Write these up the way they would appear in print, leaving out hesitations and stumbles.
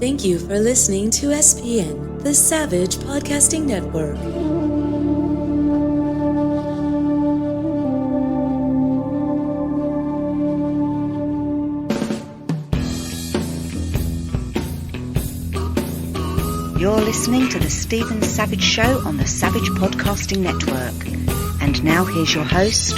Thank you for listening to SPN, the Savage Podcasting Network. You're listening to The Stephen Savage Show on the Savage Podcasting Network. And now here's your host,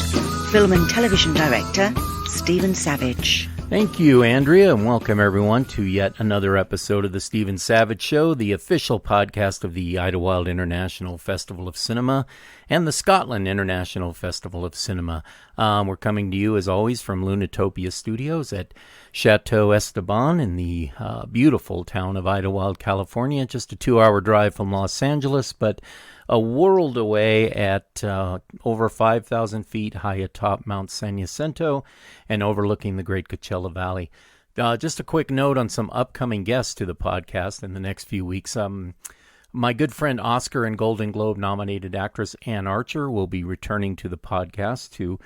film and television director, Stephen Savage. Thank you, Andrea, and welcome everyone to yet another episode of The Stephen Savage Show, the official podcast of the Idlewild International Festival of Cinema and the Scotland International Festival of Cinema. We're coming to you, as always, from Lunatopia Studios at Chateau Esteban in the beautiful town of Idlewild, California, just a 2-hour drive from Los Angeles, but a world away at over 5,000 feet high atop Mount San Jacinto and overlooking the Great Coachella Valley. Just a quick note on some upcoming guests to the podcast in the next few weeks. My good friend Oscar and Golden Globe nominated actress Ann Archer will be returning to the podcast to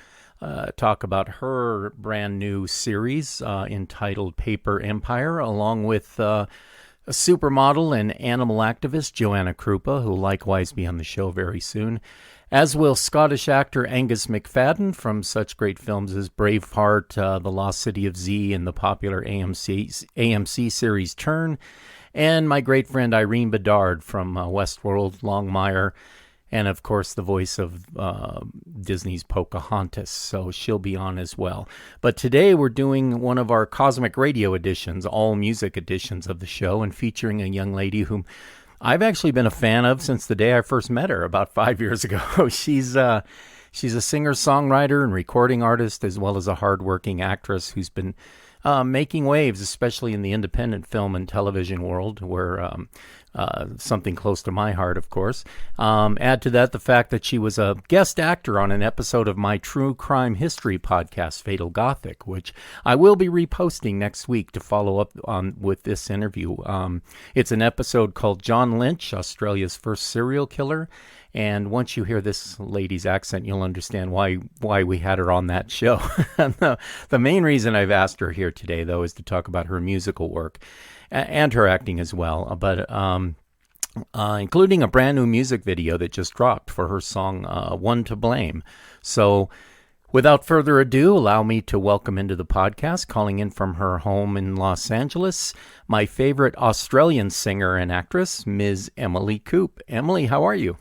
talk about her brand new series entitled Paper Empire, along with a supermodel and animal activist, Joanna Krupa, who will likewise be on the show very soon, as will Scottish actor Angus McFadden from such great films as Braveheart, The Lost City of Z, and the popular AMC series Turn, and my great friend Irene Bedard from Westworld, Longmire, and of course the voice of Disney's Pocahontas, so she'll be on as well. But today we're doing one of our Cosmic Radio editions, all music editions of the show, and featuring a young lady whom I've actually been a fan of since the day I first met her about 5 years ago. She's a singer-songwriter and recording artist, as well as a hardworking actress who's been making waves, especially in the independent film and television world, where something close to my heart, of course. Add to that the fact that she was a guest actor on an episode of my true crime history podcast, Fatal Gothic, which I will be reposting next week to follow up on with this interview. It's an episode called John Lynch, Australia's First Serial Killer. And once you hear this lady's accent, you'll understand why we had her on that show. The main reason I've asked her here today, though, is to talk about her musical work and her acting as well, but including a brand new music video that just dropped for her song One to Blame. So without further ado, allow me to welcome into the podcast, calling in from her home in Los Angeles, my favorite Australian singer and actress, Ms. Emily Coupe. Emily, how are you?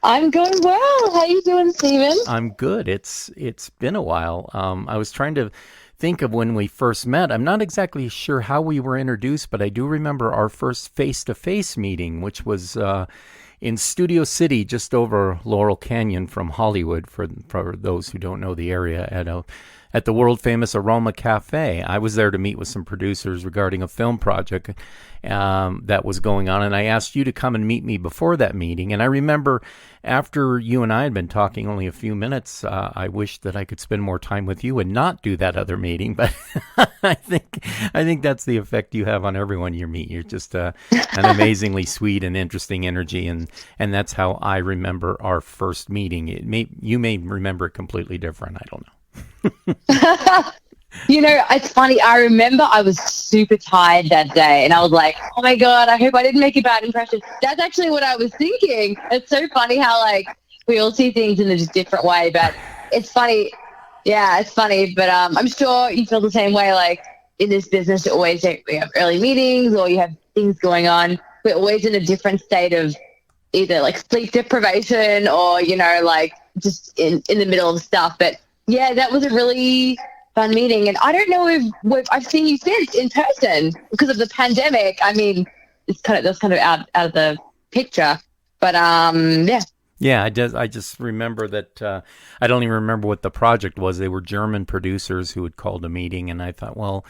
I'm going well. How you doing, Stephen? I'm good. It's been a while. I was trying to think of when we first met. I'm not exactly sure how we were introduced, but I do remember our first face-to-face meeting, which was in Studio City, just over Laurel Canyon from Hollywood, for those who don't know the area, at the world-famous Aroma Cafe. I was there to meet with some producers regarding a film project that was going on, and I asked you to come and meet me before that meeting. And I remember after you and I had been talking only a few minutes, I wished that I could spend more time with you and not do that other meeting. But I think that's the effect you have on everyone you meet. You're just an amazingly sweet and interesting energy, and that's how I remember our first meeting. You may remember it completely different. I don't know. You know, it's funny. I remember I was super tired that day, and I was like, oh my God, I hope I didn't make a bad impression. That's actually what I was thinking. It's so funny how, like, we all see things in a different way, but it's funny. Yeah, it's funny, but I'm sure you feel the same way. Like, in this business, we have early meetings or you have things going on. We're always in a different state of either, like, sleep deprivation or, you know, like, just in the middle of stuff. But yeah, that was a really fun meeting, and I don't know if I've seen you since in person because of the pandemic. I mean, that's kind of out of the picture, but yeah. Yeah, I just remember that I don't even remember what the project was. They were German producers who had called a meeting, and I thought, well,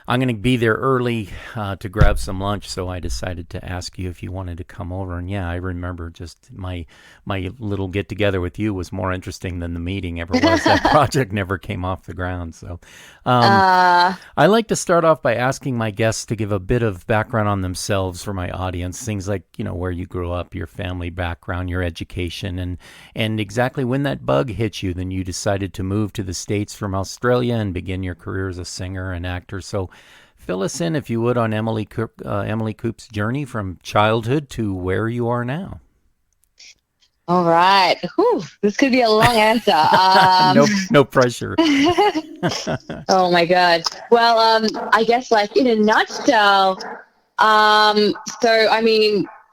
I'm going to be there early to grab some lunch, so I decided to ask you if you wanted to come over. And yeah, I remember just my little get-together with you was more interesting than the meeting ever was. That project never came off the ground. So I like to start off by asking my guests to give a bit of background on themselves for my audience, things like, you know, where you grew up, your family background, your education, and exactly when that bug hit you, then you decided to move to the States from Australia and begin your career as a singer and actor. So fill us in, if you would, on Emily Coupe's journey from childhood to where you are now. All right. Whew, this could be a long answer. No pressure. Oh my God. Well, I guess like in a nutshell,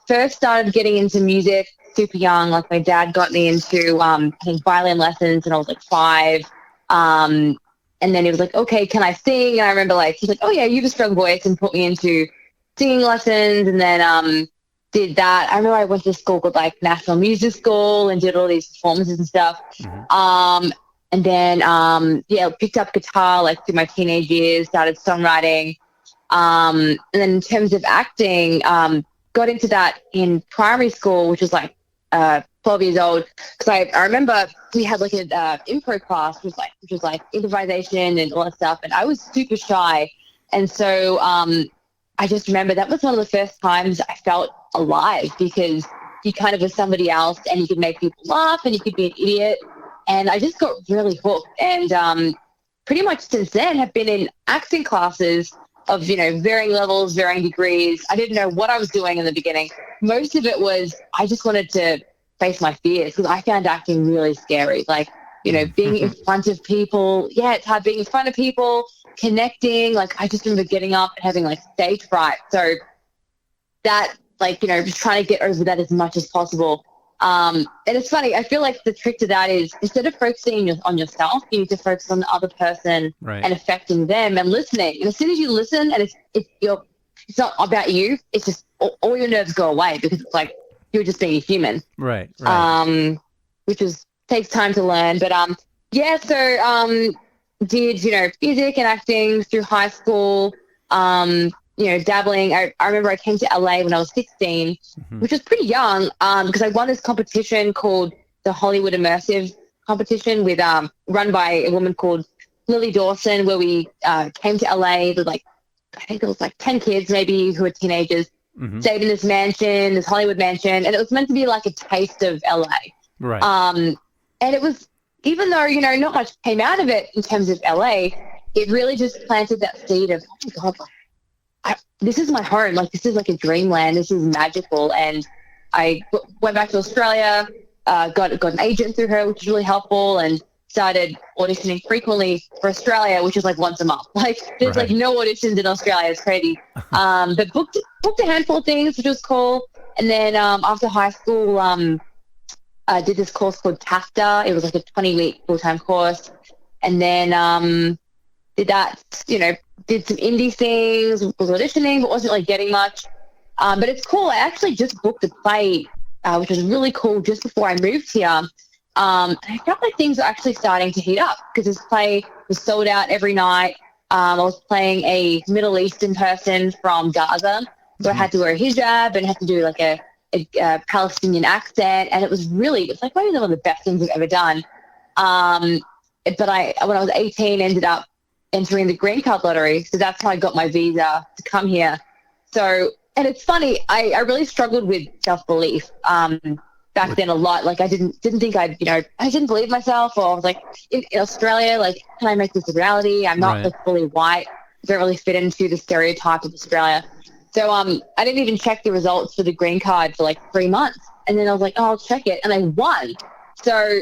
first started getting into music super young. Like my dad got me into, I think violin lessons, and I was like 5. And then he was like, okay, can I sing? And I remember like, he's like, oh yeah, you have a strong voice, and put me into singing lessons. And then, did that. I remember I went to school called like National Music School and did all these performances and stuff. Mm-hmm. And then, picked up guitar like through my teenage years, started songwriting. And then in terms of acting, got into that in primary school, which was like 12 years old. Because I remember we had like an improv class, which was like improvisation and all that stuff. And I was super shy. And so I just remember that was one of the first times I felt alive, because you kind of were somebody else and you could make people laugh and you could be an idiot. And I just got really hooked. And pretty much since then have been in acting classes of, varying levels, varying degrees. I didn't know what I was doing in the beginning. Most of it was I just wanted to face my fears, because I found acting really scary. Like, being in front of people. Yeah, it's hard being in front of people, connecting. Like, I just remember getting up and having like stage fright. So that, like, just trying to get over that as much as possible. And it's funny, I feel like the trick to that is, instead of focusing on yourself, you need to focus on the other person, right, and affecting them and listening. And as soon as you listen, and it's not about you, it's just all your nerves go away, because it's like you're just being a human. Right. Which takes time to learn. But did, music and acting through high school, dabbling. I remember I came to LA when I was 16, which was pretty young, because I won this competition called the Hollywood Immersive Competition with run by a woman called Lily Dawson, where we came to LA with I think it was 10 kids maybe who were teenagers, stayed in this mansion, this Hollywood mansion, and it was meant to be like a taste of LA. Right. And it was, even though, not much came out of it in terms of LA, it really just planted that seed of, oh my God, this is my home. Like, this is like a dreamland. This is magical. And I went back to Australia, got an agent through her, which was really helpful, and started auditioning frequently for Australia, which is like once a month. Like, there's like no auditions in Australia. It's crazy. But booked a handful of things, which was cool. And then after high school, I did this course called TAFTA. It was like a 20-week full-time course. And then did that, did some indie things, was auditioning, but wasn't like getting much. But it's cool. I actually just booked a play, which was really cool, just before I moved here. And I felt like things were actually starting to heat up, because this play was sold out every night. I was playing a Middle Eastern person from Gaza, so I had to wear a hijab and had to do like a Palestinian accent, and it's like maybe one of the best things I've ever done. But when I was 18, ended up entering the green card lottery, so that's how I got my visa to come here. So, and it's funny, I really struggled with self-belief back then a lot. Like, I didn't think I didn't believe myself, or I was like, in Australia, like, can I make this a reality? I'm not like fully white, don't really fit into the stereotype of Australia. So I didn't even check the results for the green card for like 3 months. And then I was like, oh, I'll check it. And I won. So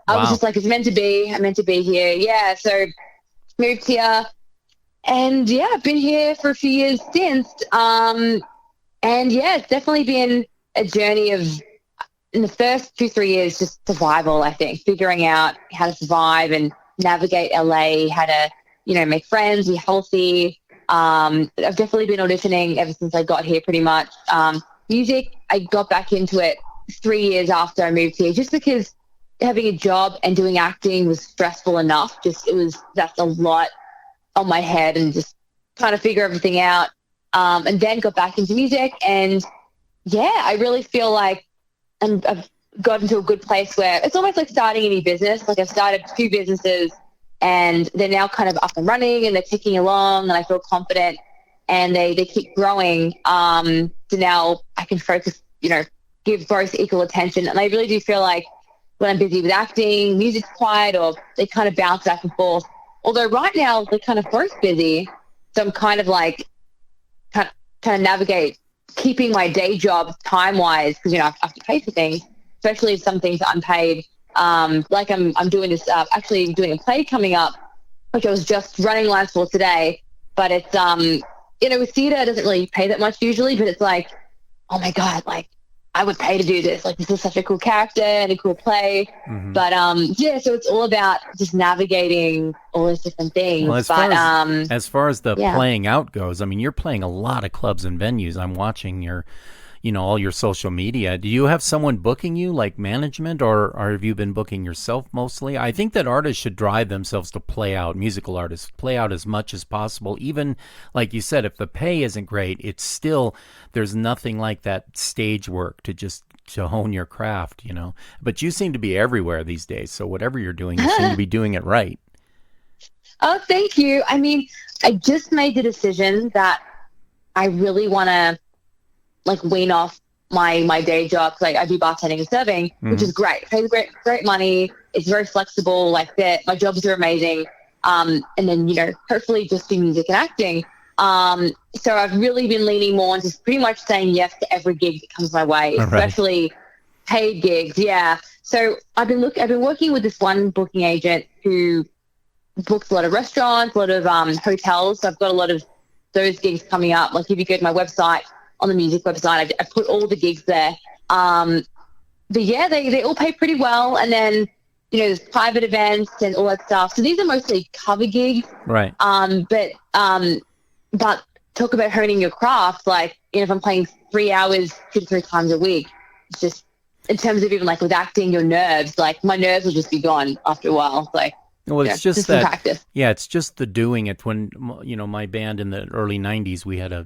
I was just like, it's meant to be. I'm meant to be here. Yeah. So moved here. And yeah, I've been here for a few years since. And yeah, it's definitely been a journey of, in the first 2-3 years, just survival, I think. Figuring out how to survive and navigate LA, how to, make friends, be healthy. I've definitely been auditioning ever since I got here, pretty much. Music, I got back into it 3 years after I moved here, just because having a job and doing acting was stressful enough. That's a lot on my head, and just trying to figure everything out. And then got back into music, and yeah, I really feel like I've gotten to a good place where it's almost like starting a new business. Like, I've started 2 businesses, and they're now kind of up and running, and they're ticking along, and I feel confident, and they keep growing. So now I can focus, give both equal attention. And I really do feel like when I'm busy with acting, music's quiet, or they kind of bounce back and forth. Although right now they're kind of both busy, So I'm kind of like kind of navigate keeping my day job time wise, because I have to pay for things, especially if some things are unpaid. Like I'm doing this actually doing a play coming up, which I was just running lines for today. But it's with theater, it doesn't really pay that much usually, but it's like, oh my god, like I would pay to do this. Like this is such a cool character and a cool play. Mm-hmm. But so it's all about just navigating all those different things. Well, as far as the yeah. playing out goes, I mean, you're playing a lot of clubs and venues. I'm watching your, all your social media. Do you have someone booking you, like management, or have you been booking yourself mostly? I think that artists should drive themselves to play out, musical artists, play out as much as possible. Even, like you said, if the pay isn't great, it's still, there's nothing like that stage work to hone your craft, But you seem to be everywhere these days, so whatever you're doing, you seem to be doing it right. Oh, thank you. I mean, I just made the decision that I really want to like wean off my day job. Like I do bartending and serving, which is great. It pays great money. It's very flexible like that. My jobs are amazing. And then, hopefully just do music and acting. So I've really been leaning more on just pretty much saying yes to every gig that comes my way, especially paid gigs. Yeah. So I've been working with this one booking agent who books a lot of restaurants, a lot of hotels. So I've got a lot of those gigs coming up. Like if you go to my website, on the music website, I put all the gigs there. But yeah, they all pay pretty well. And then, there's private events and all that stuff. So these are mostly cover gigs. Right. But talk about honing your craft. Like, if I'm playing 3 hours 2-3 times a week, it's just, in terms of even like with acting, your nerves, like my nerves will just be gone after a while. Like, well, it's just that practice. Yeah, it's just the doing it. When my band in the early '90s, we had a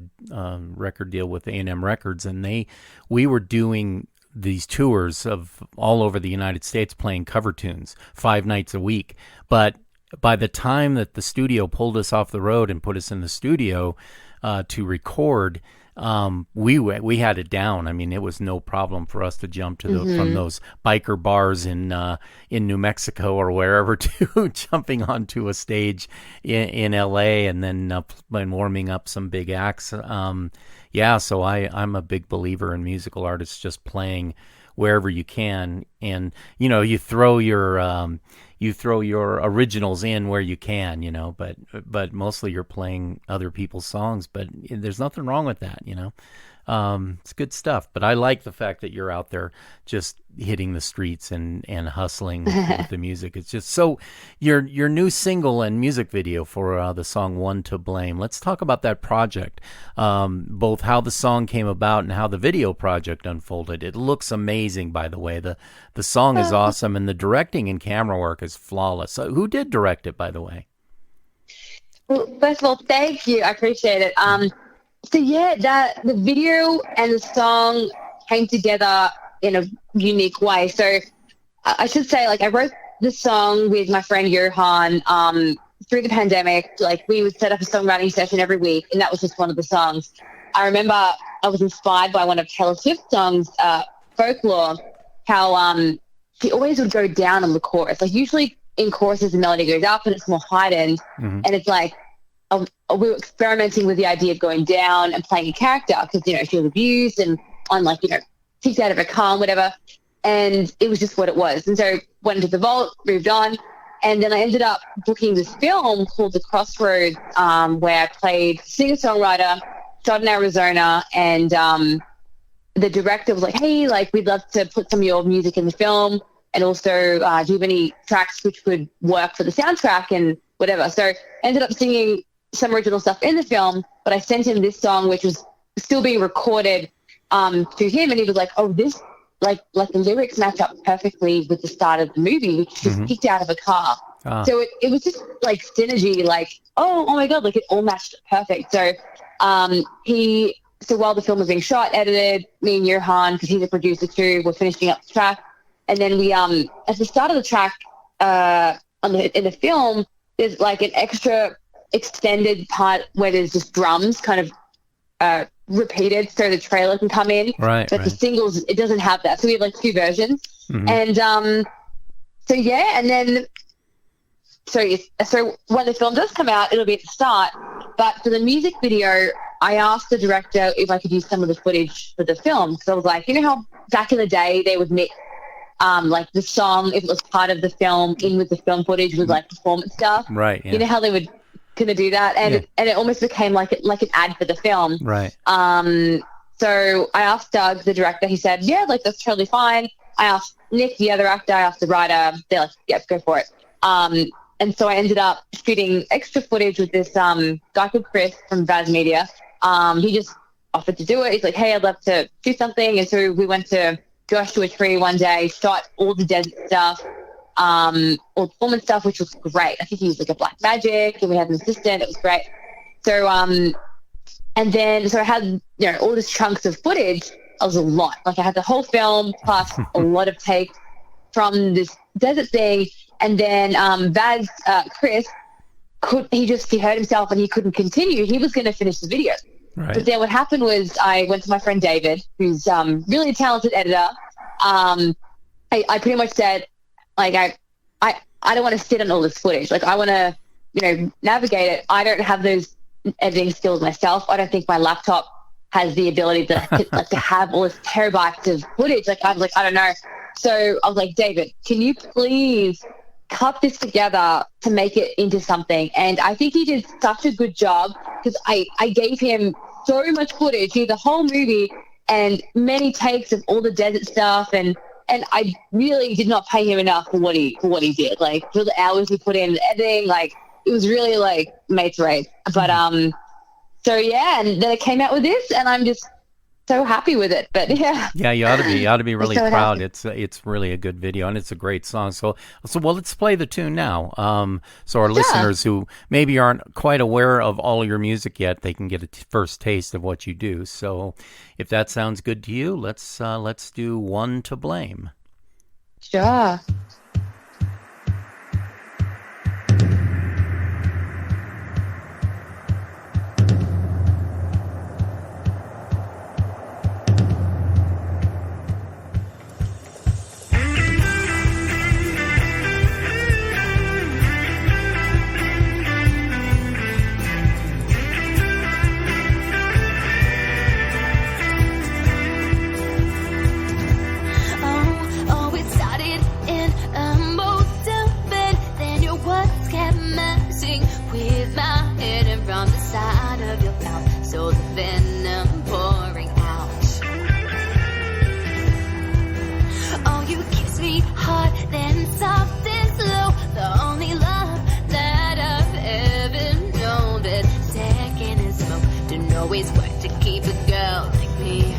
record deal with A&M Records, and we were doing these tours of all over the United States, playing cover tunes 5 nights a week. But by the time that the studio pulled us off the road and put us in the studio to record, we had it down. I mean, it was no problem for us to jump to from those biker bars in New Mexico or wherever to jumping onto a stage in LA and then warming up some big acts. So I'm a big believer in musical artists just playing wherever you can, and you throw your originals in where you can, but mostly you're playing other people's songs. But there's nothing wrong with that, It's good stuff. But I like the fact that you're out there just hitting the streets and hustling with the music. It's just so your new single and music video for the song "One to Blame." Let's talk about that project, both how the song came about and how the video project unfolded. It looks amazing, by the way. The song is awesome, and the directing and camera work is flawless. So who did direct it, by the way? Well, first of all, thank you. I appreciate it. So yeah, the video and the song came together in a unique way. So I should say, like, I wrote this song with my friend Johan through the pandemic. Like, we would set up a songwriting session every week, and that was just one of the songs. I remember I was inspired by one of Taylor Swift's songs, Folklore, how she always would go down on the chorus. Like, usually in choruses the melody goes up and it's more heightened, and it's like, we were experimenting with the idea of going down and playing a character because, she was abused and kicked out of her car and whatever. And it was just what it was. And so went into the vault, moved on. And then I ended up booking this film called The Crossroads, where I played singer-songwriter, shot in Arizona. And the director was like, hey, like, we'd love to put some of your music in the film. And also, do you have any tracks which would work for the soundtrack and whatever? So I ended up singing some original stuff in the film, but I sent him this song, which was still being recorded to him. And he was like, oh, this, like the lyrics match up perfectly with the start of the movie, which just kicked out of a car. So it was just like synergy, like, oh my God, like it all matched perfect. So so while the film was being shot, edited, me and Johan, because he's a producer too, we're finishing up the track. And then we, at the start of the track, in the film, there's like an extra extended part where there's just drums kind of repeated so the trailer can come in. Right. But the singles, it doesn't have that. So we have like 2 versions. And so yeah, and then so when the film does come out, it'll be at the start. But for the music video, I asked the director if I could use some of the footage for the film. Because I was like, you know how back in the day they would mix like the song, if it was part of the film, in with the film footage with like performance stuff. Right. Yeah. You know how they would kind of do that? And it almost became like an ad for the film. Right. So I asked Doug, the director, he said, yeah, like that's totally fine. I asked Nick, the other actor, I asked the writer, they're like, yep, go for it. And so I ended up shooting extra footage with this guy called Chris from Vaz Media. He just offered to do it. He's like, hey, I'd love to do something. And so we went to Joshua Tree one day, shot all the desert stuff, all the performance stuff, which was great. I think he used like a black magic, and we had an assistant. It was great. So, and then, so I had, you know, all these chunks of footage. It was a lot. Like I had the whole film plus a lot of takes from this desert thing. And then Vaz, Chris, he hurt himself and he couldn't continue. He was going to finish the video. Right. But then what happened was I went to my friend David, who's really a talented editor. I pretty much said, like, I don't want to sit on all this footage. Like, I want to, you know, navigate it. I don't have those editing skills myself. I don't think my laptop has the ability to have all this terabytes of footage. Like, I was like, I don't know. So I was like, David, can you please cut this together to make it into something? And I think he did such a good job because I gave him so much footage, the whole movie, and many takes of all the desert stuff, and I really did not pay him enough for what he did. Like for the hours he put in editing, like it was really like mates race. But so yeah, and then it came out with this, and I'm just so happy with it. But yeah, you ought to be really so proud. happy. It's really a good video, and it's a great song. So well, let's play the tune now. So our listeners who maybe aren't quite aware of all your music yet, they can get a first taste of what you do. So if that sounds good to you, let's do One to Blame. Sure. Always work to keep a girl like me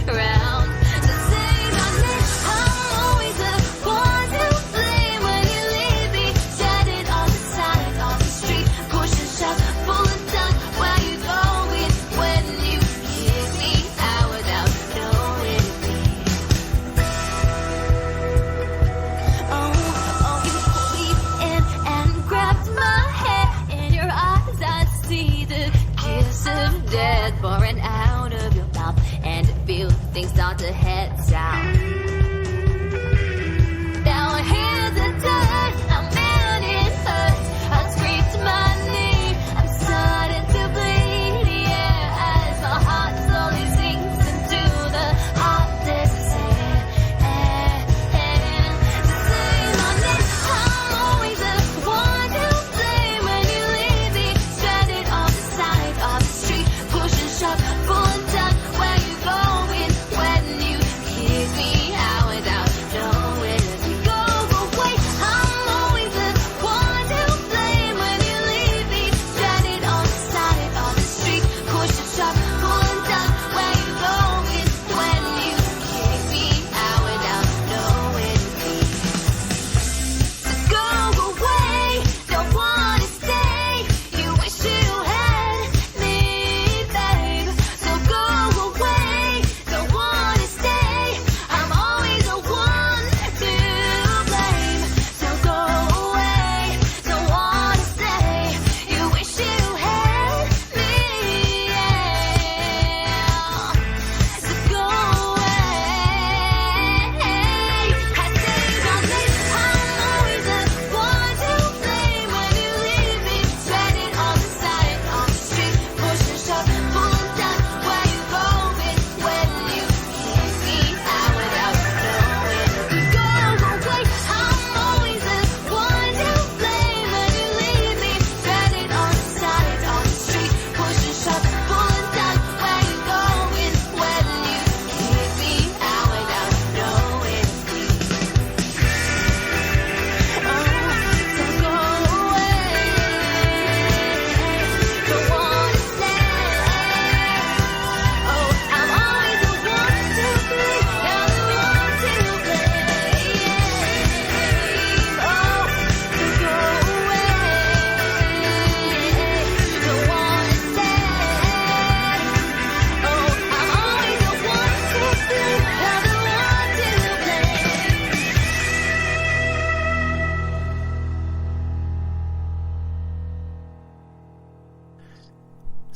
around. So say my name, I'm always the one to blame when you leave me stranded on the side of the street, pushing shots full of tongue. Where you going when you kick me out without knowing me? Oh, you pulled me in and grabbed my hair. In your eyes I see the kiss of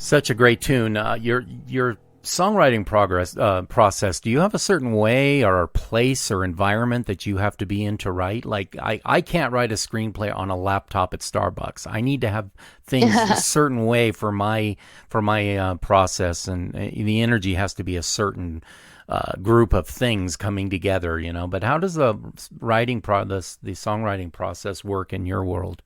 Such a great tune. Your songwriting process. Do you have a certain way or place or environment that you have to be in to write? Like I can't write a screenplay on a laptop at Starbucks. I need to have things a certain way for my process, and the energy has to be a certain group of things coming together. But how does the songwriting process work in your world?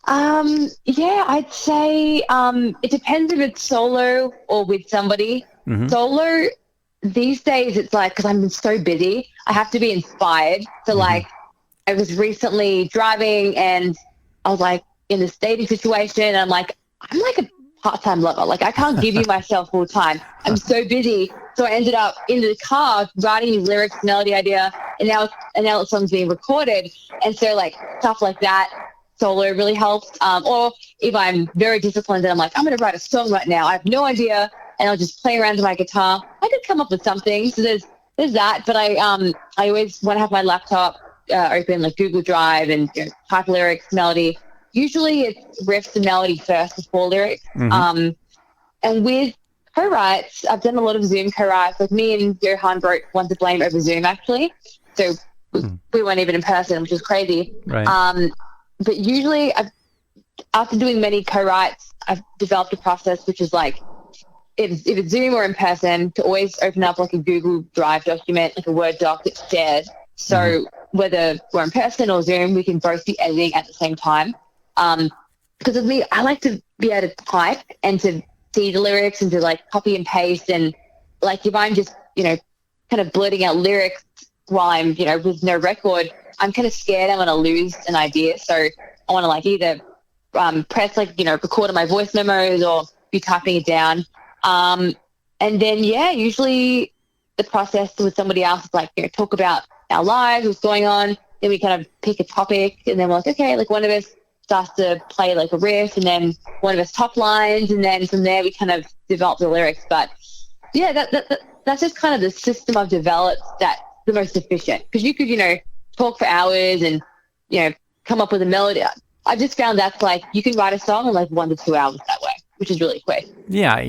Yeah, I'd say it depends if it's solo or with somebody. Mm-hmm. Solo, these days, it's like, because I'm so busy, I have to be inspired. So, like, I was recently driving and I was like in this dating situation. And I'm like a part-time lover. Like, I can't give you myself full time. I'm so busy. So I ended up in the car writing these lyrics, melody idea, and now the song's being recorded. And so, like, stuff like that. Solo really helps. Or if I'm very disciplined and I'm like, I'm going to write a song right now, I have no idea, and I'll just play around with my guitar. I could come up with something. So there's that. But I always want to have my laptop open, like Google Drive, and type lyrics, melody. Usually it's riffs and melody first before lyrics. Mm-hmm. And with co-writes, I've done a lot of Zoom co-writes. Like me and Johan wrote One to Blame over Zoom, actually. So we weren't even in person, which is crazy. Right. But usually, after doing many co-writes, I've developed a process which is like, if it's Zoom or in person, to always open up like a Google Drive document, like a Word doc that's shared. So whether we're in person or Zoom, we can both be editing at the same time. Because with me, I like to be able to type and to see the lyrics and to like copy and paste. And like if I'm just, kind of blurting out lyrics while I'm, with no record, I'm kind of scared I'm going to lose an idea. So I want to like either press like, record on my voice memos or be typing it down. And then, usually the process with somebody else is like, talk about our lives, what's going on. Then we kind of pick a topic and then we're like, okay, like one of us starts to play like a riff and then one of us top lines. And then from there we kind of develop the lyrics. But yeah, that's just kind of the system I've developed that's the most efficient, because you could, talk for hours and, come up with a melody. I just found that's like, you can write a song in like 1 to 2 hours that way, which is really quick. Yeah,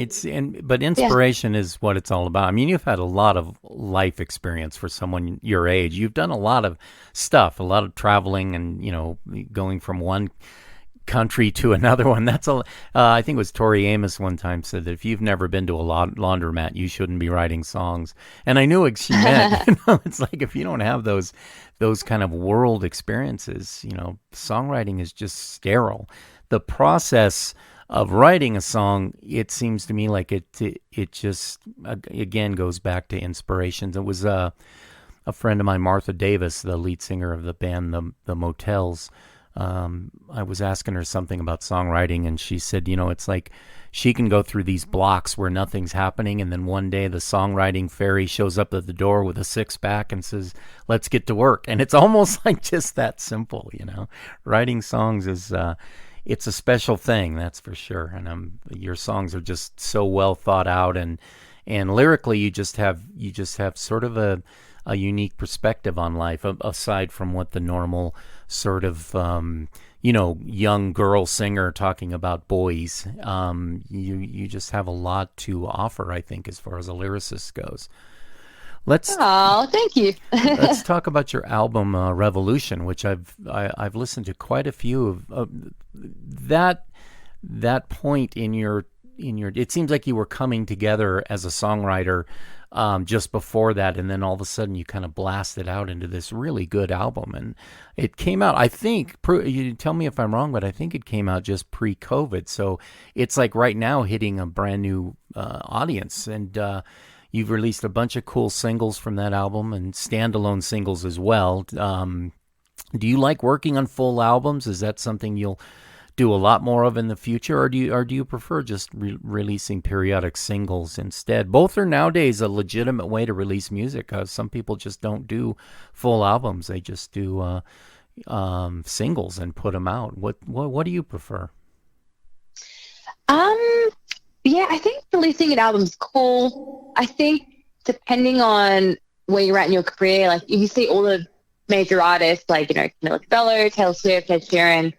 but inspiration is what it's all about. I mean, you've had a lot of life experience for someone your age. You've done a lot of stuff, a lot of traveling and, going from one country to another one. That's I think it was Tori Amos one time said that if you've never been to a laundromat, you shouldn't be writing songs. And I knew what she meant. It's like if you don't have those kind of world experiences, songwriting is just sterile. The process of writing a song, it seems to me like it just again goes back to inspirations. It was a friend of mine, Martha Davis, the lead singer of the band the Motels. I was asking her something about songwriting, and she said, it's like she can go through these blocks where nothing's happening, and then one day the songwriting fairy shows up at the door with a six-pack and says, let's get to work. And it's almost like just that simple, Writing songs is, it's a special thing, that's for sure. And your songs are just so well thought out, and lyrically you just have sort of a unique perspective on life, aside from what the normal sort of, young girl singer talking about boys. You just have a lot to offer, I think, as far as a lyricist goes. Thank you. Let's talk about your album, Revolution, which I've listened to quite a few of. That point in your, it seems like you were coming together as a songwriter just before that, and then all of a sudden you kind of blasted out into this really good album, and it came out, I think, you tell me if I'm wrong, but I think it came out just pre-COVID, so it's like right now hitting a brand new audience, and you've released a bunch of cool singles from that album and standalone singles as well. Do you like working on full albums? Is that something you'll do a lot more of in the future, or do you prefer just releasing periodic singles instead? Both are nowadays a legitimate way to release music. Some people just don't do full albums; they just do singles and put them out. What do you prefer? Yeah, I think releasing an album's cool. I think depending on where you're at in your career, like if you see all the major artists, like Camila Cabello, Taylor Swift, Ed Sheeran,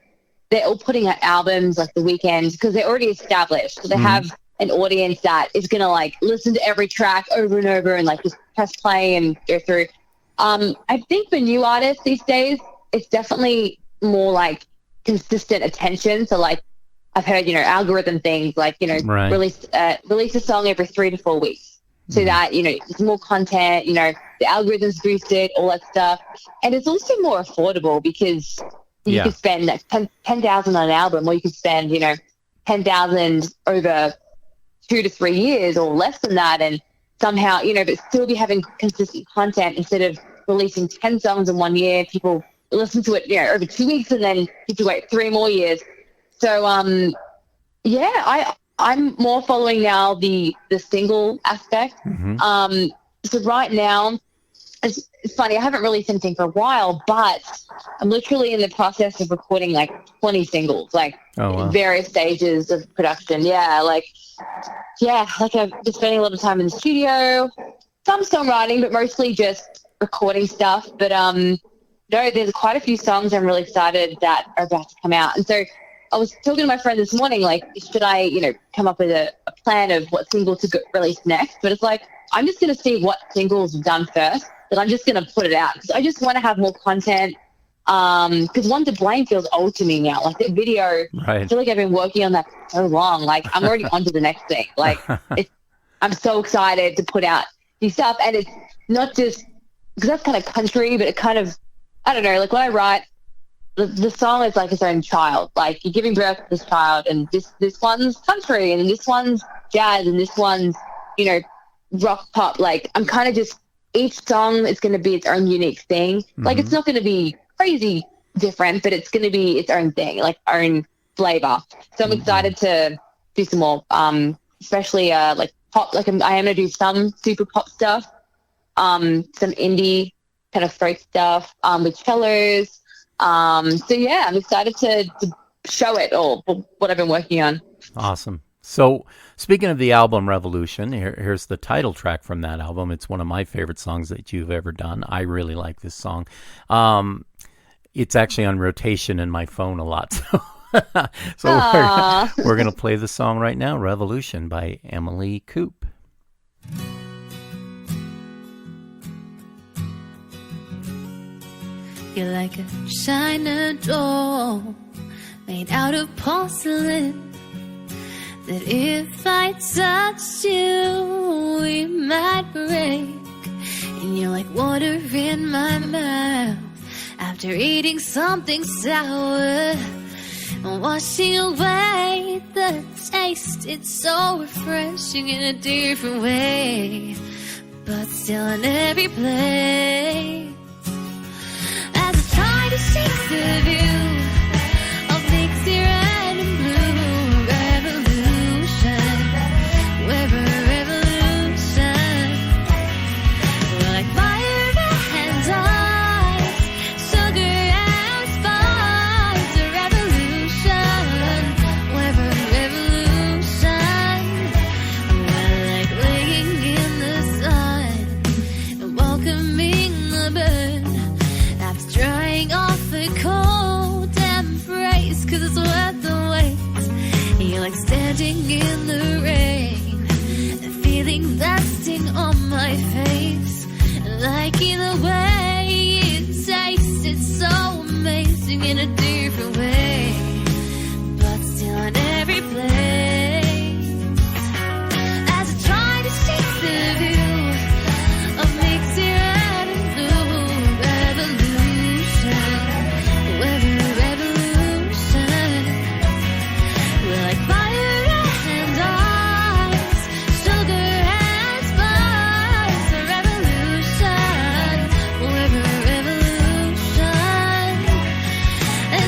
they're all putting out albums like the weekend because they're already established. So they have an audience that is going to like listen to every track over and over and like just press play and go through. I think for new artists these days, it's definitely more like consistent attention. So like I've heard, you know, algorithm things like, you know, release a song every 3 to 4 weeks so that, you know, there's more content, you know, the algorithms boosted, all that stuff. And it's also more affordable because you could spend like 10,000 on an album, or you could spend, you know, 10,000 over 2 to 3 years or less than that. And somehow, you know, but still be having consistent content instead of releasing 10 songs in 1 year. People listen to it, you know, over 2 weeks and then you have to wait 3 more years. So, I'm more following now the single aspect. So right now, it's funny, I haven't released anything for a while, but I'm literally in the process of recording like 20 singles, like various stages of production. Like I've been spending a lot of time in the studio, some songwriting, but mostly just recording stuff. But no, there's quite a few songs I'm really excited that are about to come out. And so I was talking to my friend this morning, like, should I, you know, come up with a plan of what single to release next? But it's like, I'm just going to see what singles we've done first, and I'm just going to put it out because I just want to have more content. Because One to Blame feels old to me now. Like that video, I feel like I've been working on that for so long. Like I'm already on to the next thing. Like I'm so excited to put out new stuff. And it's not just, because that's kind of country, but it kind of, I don't know, like when I write, the song is like its own child. Like you're giving birth to this child, and this one's country, and this one's jazz, and this one's, you know, rock pop. Like I'm kind of just, each song is going to be its own unique thing. Like it's not going to be crazy different, but it's going to be its own thing, like own flavor. So I'm excited to do some more, especially like pop. Like I am going to do some super pop stuff, some indie kind of folk stuff with cellos. So yeah, I'm excited to show it all, what I've been working on. Awesome. So speaking of the album Revolution, here's the title track from that album. It's one of my favorite songs that you've ever done. I really like this song. It's actually on rotation in my phone a lot. So we're going to play the song right now, Revolution by Emily Coupe. You're like a China doll made out of porcelain, that if I touched you, we might break. And you're like water in my mouth after eating something sour, washing away the taste. It's so refreshing in a different way, but still in every place. Try to shake the view of mixing red and blue. Revolution, we're a revolution. We're like fire and ice, sugar and spice. A revolution, we're a revolution. We're like laying in the sun and welcoming the burn. Drying off a cold embrace, 'cause it's worth the wait. You're like standing in the rain, feeling that sting on my face. Liking the way it tastes, it's so amazing in a different way, but still in every place. As I try to shake the view of mixing red and blue. Revolution, we're a revolution. We're like fire and ice, sugar and spice. A revolution, we're a revolution. And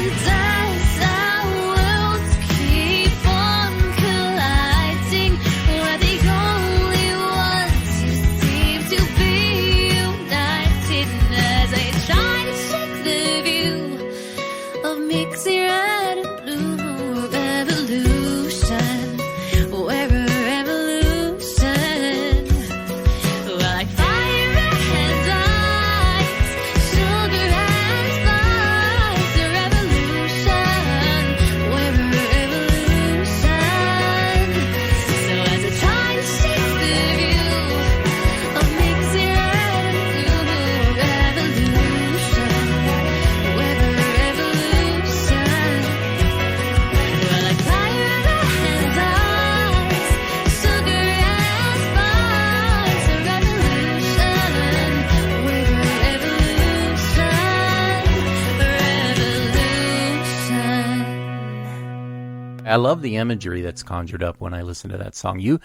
I love the imagery that's conjured up when I listen to that song. You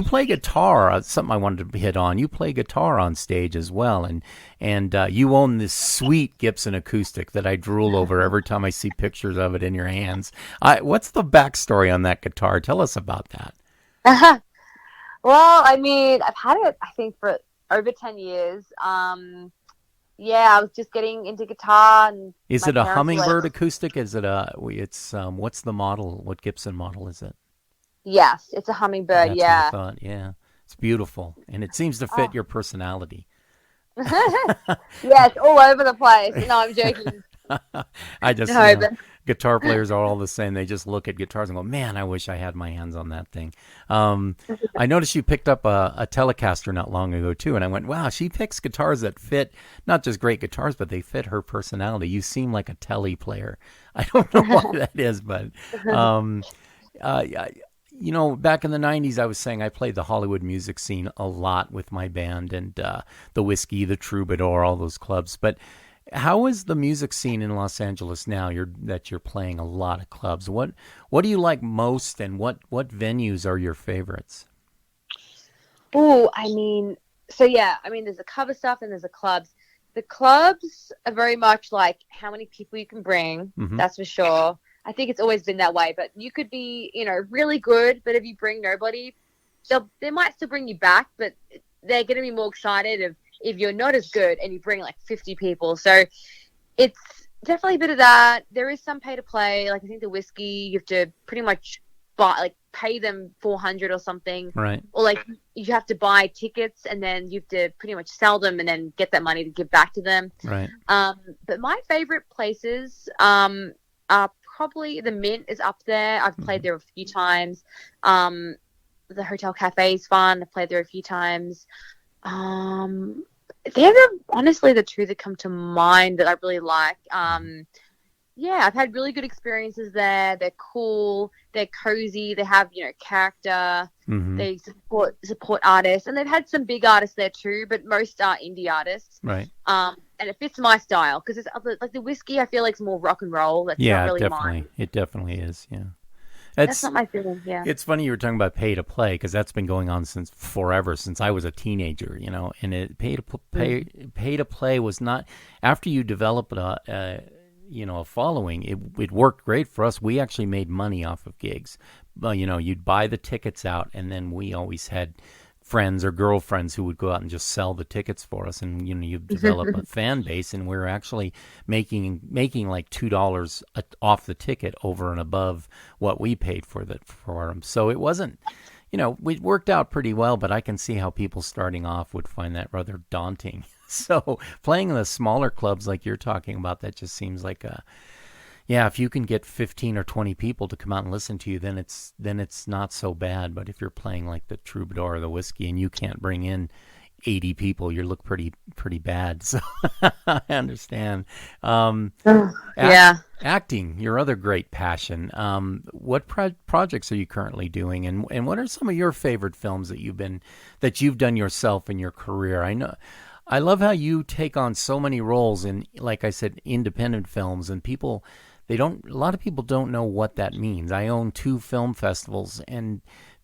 play guitar, something I wanted to hit on. You play guitar on stage as well, and you own this sweet Gibson acoustic that I drool over every time I see pictures of it in your hands. What's the backstory on that guitar? Tell us about that. Well, I mean, I've had it, I think, for over 10 years. Yeah, I was just getting into guitar. And is my it a parents were Hummingbird like, acoustic? Is it what's the model? What Gibson model is it? yes, it's a Hummingbird, That's yeah. what I thought, yeah. It's beautiful, and it seems to fit your personality. Yeah, it's all over the place. No, I'm joking. I just, No, but guitar players are all the same. They just look at guitars and go, man, I wish I had my hands on that thing. I noticed you picked up a Telecaster not long ago, too, and I went, wow, she picks guitars that fit, not just great guitars, but they fit her personality. You seem like a Tele player. I don't know why that is, but... back in the 90s, I was saying I played the Hollywood music scene a lot with my band and the Whiskey, the Troubadour, all those clubs. But how is the music scene in Los Angeles now that you're playing a lot of clubs? What do you like most, and what venues are your favorites? oh, I mean, so yeah, I mean, there's the cover stuff and there's the clubs. The clubs are very much like how many people you can bring, that's for sure. I think it's always been that way, but you could be, really good, but if you bring nobody, they might still bring you back, but they're going to be more excited if you're not as good and you bring like 50 people. So it's definitely a bit of that. There is some pay to play. Like I think the Whiskey, you have to pretty much pay them $400 or something. Right. Or like you have to buy tickets and then you have to pretty much sell them and then get that money to give back to them. Right. But my favorite places are probably the Mint is up there. I've played there a few times. The Hotel Cafe is fun. I've played there a few times. They're honestly the two that come to mind that I really like. Yeah, I've had really good experiences there. They're cool. They're cozy. They have, character. They support artists, and they've had some big artists there too, but most are indie artists. Right. And it fits my style because it's like the Whiskey. I feel like it's more rock and roll. That's not really definitely. mine. It definitely is. Yeah. That's not my feeling. Yeah. It's funny you were talking about pay to play because that's been going on since forever, since I was a teenager. And pay to play was not after you develop a following. It worked great for us. We actually made money off of gigs. You'd buy the tickets out, and then we always had friends or girlfriends who would go out and just sell the tickets for us, and you develop a fan base, and we're actually making like $2 off the ticket over and above what we paid for them. So it wasn't, it worked out pretty well, but I can see how people starting off would find that rather daunting. So playing in the smaller clubs like you're talking about, that just seems like if you can get 15 or 20 people to come out and listen to you, then it's not so bad. But if you're playing like the Troubadour or the Whiskey and you can't bring in 80 people, you look pretty bad. So I understand. Acting, your other great passion. What projects are you currently doing, and what are some of your favorite films that you've done yourself in your career? I love how you take on so many roles in, like I said, independent films, and a lot of people don't know what that means. I own 2 film festivals, and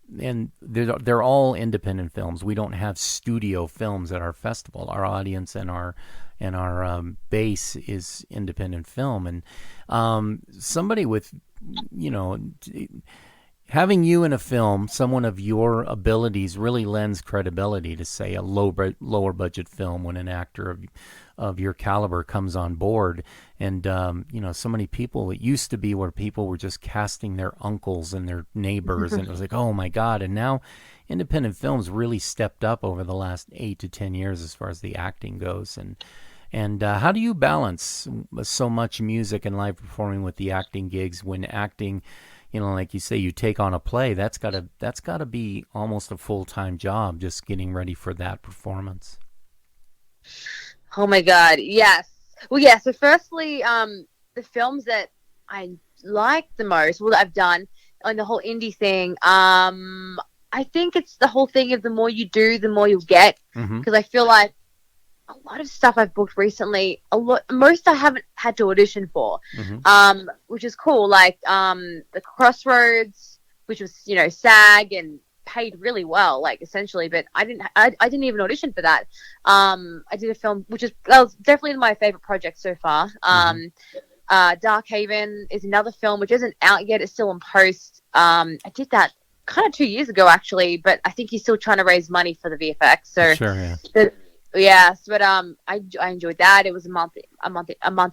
they're all independent films. We don't have studio films at our festival. Our audience and our base is independent film, and somebody with, having you in a film, someone of your abilities, really lends credibility to, say, a lower budget film when an actor of your caliber comes on board. And, so many people, it used to be where people were just casting their uncles and their neighbors, and it was like, oh my God. And now independent films really stepped up over the last 8 to 10 years as far as the acting goes. And how do you balance so much music and live performing with the acting gigs when acting, like you say, you take on a play, that's gotta be almost a full-time job, just getting ready for that performance. Oh my God, yes. Well, yeah. So firstly, the films that I like the most, that I've done on the whole indie thing, I think it's the whole thing of the more you do, the more you'll get. Because I feel like a lot of stuff I've booked recently. Most I haven't had to audition for, which is cool. Like the Crossroads, which was SAG and paid really well, like essentially. But I didn't even audition for that. I did a film that was definitely my favorite project so far. Dark Haven is another film which isn't out yet. It's still in post. I did that kind of 2 years ago actually, but I think he's still trying to raise money for the VFX. So sure, yeah. Yes, but I enjoyed that. It was a month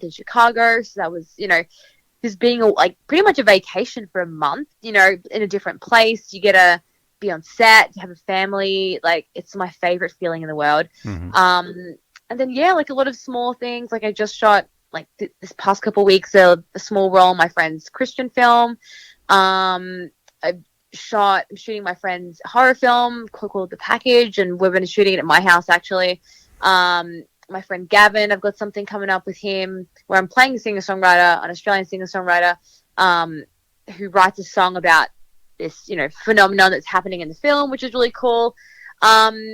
in Chicago, so that was just being like pretty much a vacation for a month. In a different place. You get to be on set, you have a family. Like it's my favorite feeling in the world. And then like a lot of small things. Like I just shot like this past couple of weeks a small role in my friend's Christian film. I'm shooting my friend's horror film called The Package, and we've been shooting it at my house actually. My friend Gavin, I've got something coming up with him where I'm playing a singer-songwriter, an Australian singer-songwriter, who writes a song about this, phenomenon that's happening in the film, which is really cool. So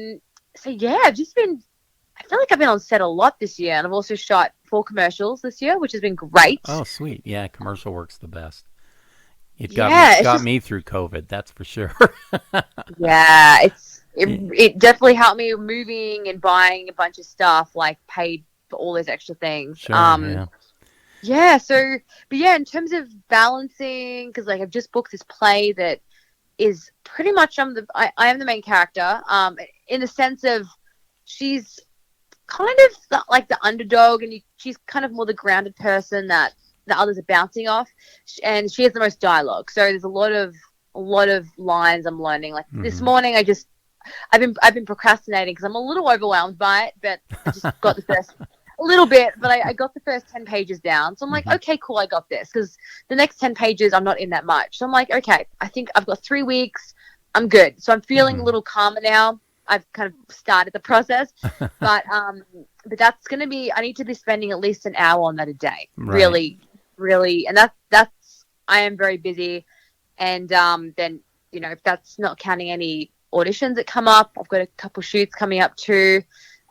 yeah, I feel like I've been on set a lot this year, and I've also shot 4 commercials this year, which has been great. Oh, sweet. Yeah, commercial work's the best. It Yeah, got me through COVID, that's for sure. Yeah, it definitely helped me moving and buying a bunch of stuff, like paid for all those extra things. Sure, yeah. Yeah, so, but yeah, in terms of balancing, because like I've just booked this play that is pretty much I am the main character, in the sense of she's kind of like the underdog, and she's kind of more the grounded person that the others are bouncing off, and she has the most dialogue. So there's a lot of lines I'm learning. Like this morning, I've been procrastinating because I'm a little overwhelmed by it, but I just got the first a little bit, but I got the first 10 pages down. So I'm like, okay, cool, I got this, because the next 10 pages I'm not in that much. So I'm like, okay, I think I've got 3 weeks, I'm good. So I'm feeling a little calmer now. I've kind of started the process, but that's going to be, I need to be spending at least an hour on that a day. Right. Really. And that's, I am very busy. And then, if that's not counting any auditions that come up, I've got a couple shoots coming up too.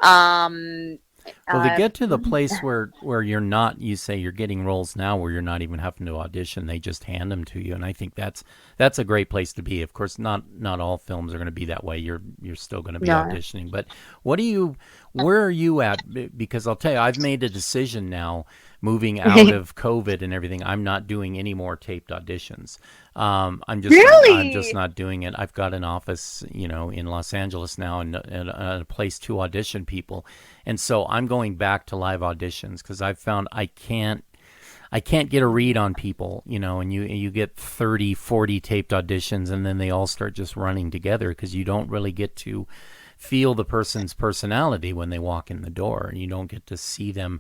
Well, to get to the place where you're not, you say you're getting roles now where you're not even having to audition, they just hand them to you, and I think that's a great place to be. Of course, not all films are going to be that way. You're still going to be auditioning, but where are you at? Because I'll tell you, I've made a decision now, moving out of COVID and everything. I'm not doing any more taped auditions. I'm just not doing it. I've got an office, in Los Angeles now, and a place to audition people. And so I'm going back to live auditions because I've found I can't get a read on people, and you get 30, 40 taped auditions, and then they all start just running together because you don't really get to feel the person's personality when they walk in the door, and you don't get to see them.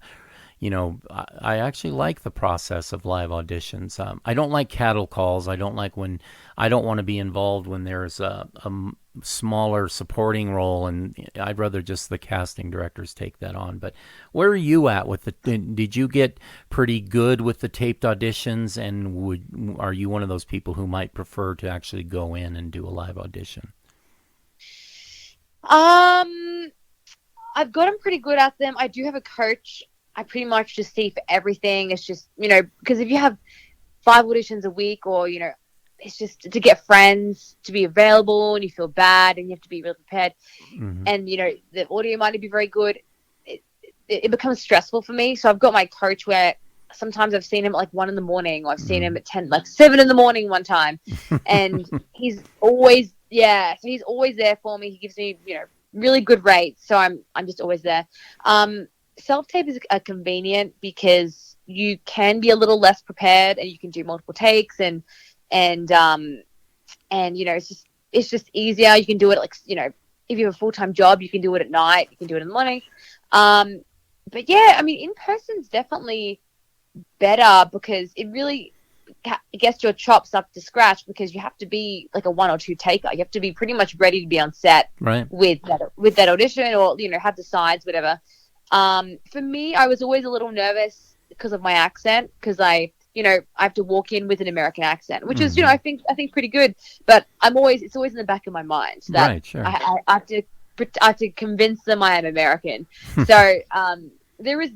I actually like the process of live auditions. I don't like cattle calls. I don't want to be involved when there's a smaller supporting role, and I'd rather just the casting directors take that on. But where are you at with did you get pretty good with the taped auditions, and are you one of those people who might prefer to actually go in and do a live audition? I've gotten pretty good at them. I do have a coach. I pretty much just see for everything. It's just, because if you have 5 auditions a week, or, it's just to get friends to be available, and you feel bad and you have to be really prepared. And, the audio might not be very good. It becomes stressful for me. So I've got my coach where sometimes I've seen him at like 1 a.m, or I've seen him at 7 a.m. one time. And he's always, so he's always there for me. He gives me, really good rates. So I'm just always there. Self-tape is convenient because you can be a little less prepared, and you can do multiple takes, and it's just easier. You can do it if you have a full-time job, you can do it at night, you can do it in the morning. But yeah, I mean, in person's definitely better because it really gets your chops up to scratch, because you have to be like a 1 or 2 taker. You have to be pretty much ready to be on set with that audition, or have the sides, whatever. For me, I was always a little nervous because of my accent, because I have to walk in with an American accent, which is, I think pretty good, but it's always in the back of my mind that I have to I have to convince them I am American. So there's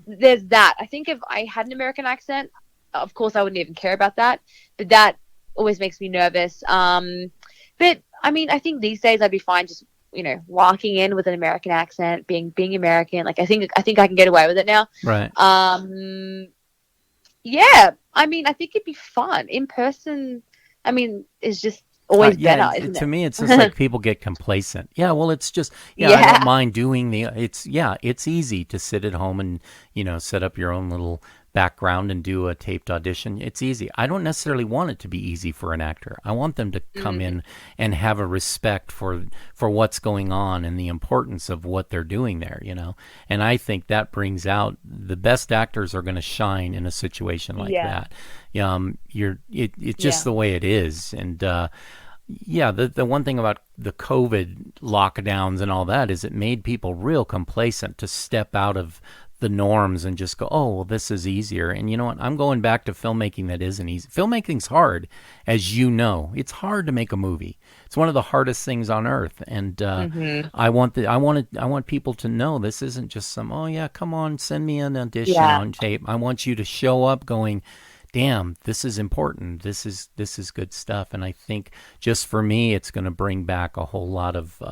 that. I think if I had an American accent, of course I wouldn't even care about that, but that always makes me nervous. But I mean, I think these days I'd be fine just, walking in with an American accent, being American. Like I think I can get away with it now. Right. Yeah. I mean, I think it'd be fun in person. I mean, it's just always better, isn't it? To me, it's just like people get complacent. Yeah, well, it's just, I don't mind doing it's easy to sit at home and, set up your own little background and do a taped audition. It's easy. I don't necessarily want it to be easy for an actor. I want them to come in and have a respect for what's going on and the importance of what they're doing there, And I think that brings out the best actors are going to shine in a situation like that. It's just the way it is. And the one thing about the COVID lockdowns and all that is it made people real complacent to step out of the norms and just go, oh, well, this is easier. And you know what? I'm going back to filmmaking that isn't easy. Filmmaking's hard, as you know. It's hard to make a movie. It's one of the hardest things on earth. And I want people to know this isn't just some, oh yeah, come on, send me an audition on tape. I want you to show up going, damn, this is important. This is good stuff. And I think just for me, it's going to bring back a whole lot of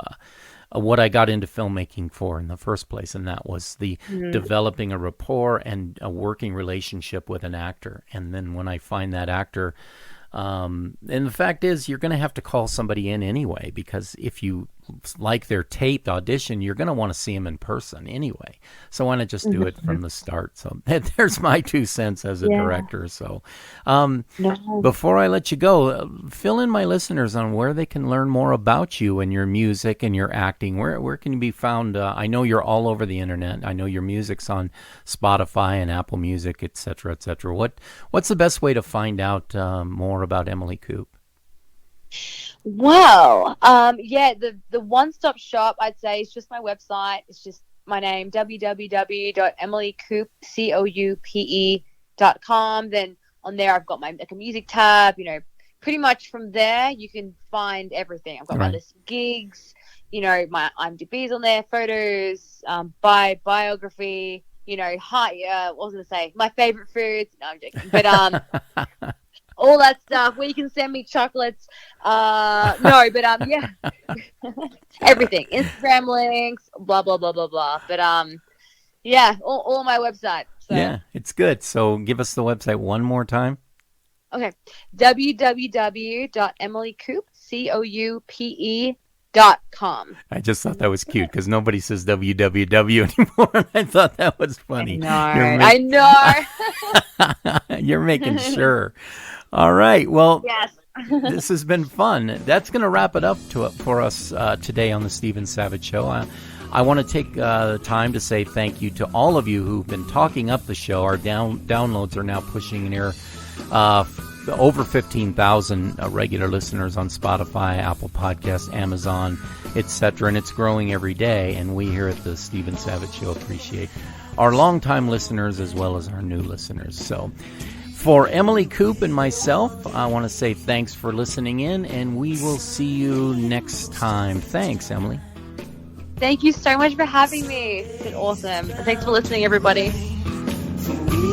what I got into filmmaking for in the first place, and that was the developing a rapport and a working relationship with an actor. And then when I find that actor, and the fact is, you're going to have to call somebody in anyway, because if you like their taped audition, you're going to want to see them in person anyway. So why not just do it from the start? So there's my 2 cents as a director. So before I let you go, fill in my listeners on where they can learn more about you and your music and your acting. Where can you be found? I know you're all over the internet. I know your music's on Spotify and Apple Music, et cetera, et cetera. What's the best way to find out more about Emily Coupe? Well, the one-stop shop, I'd say, is just my website. It's just my name, www.emilycoupe.com. Then on there, I've got my a music tab. Pretty much from there, you can find everything. I've got my list of gigs. My IMDb's on there, photos, biography. What was I going to say? My favorite foods. No, I'm joking. But all that stuff where you can send me chocolates. Everything. Instagram links, blah, blah, blah, blah, blah. But all on my website. So. Yeah, it's good. So give us the website one more time. Okay. www.emilycoupe.com. I just thought that was cute because nobody says www anymore. And I thought that was funny. I know. You're making sure. All right. Well, yes. This has been fun. That's going to wrap it up for us today on the Stephen Savage Show. I want to take time to say thank you to all of you who've been talking up the show. Our downloads are now pushing near over 15,000 regular listeners on Spotify, Apple Podcasts, Amazon, etc. And it's growing every day. And we here at the Stephen Savage Show appreciate our longtime listeners as well as our new listeners. So for Emily Coupe and myself, I want to say thanks for listening in, and we will see you next time. Thanks, Emily. Thank you so much for having me. It's been awesome. Thanks for listening, everybody. So we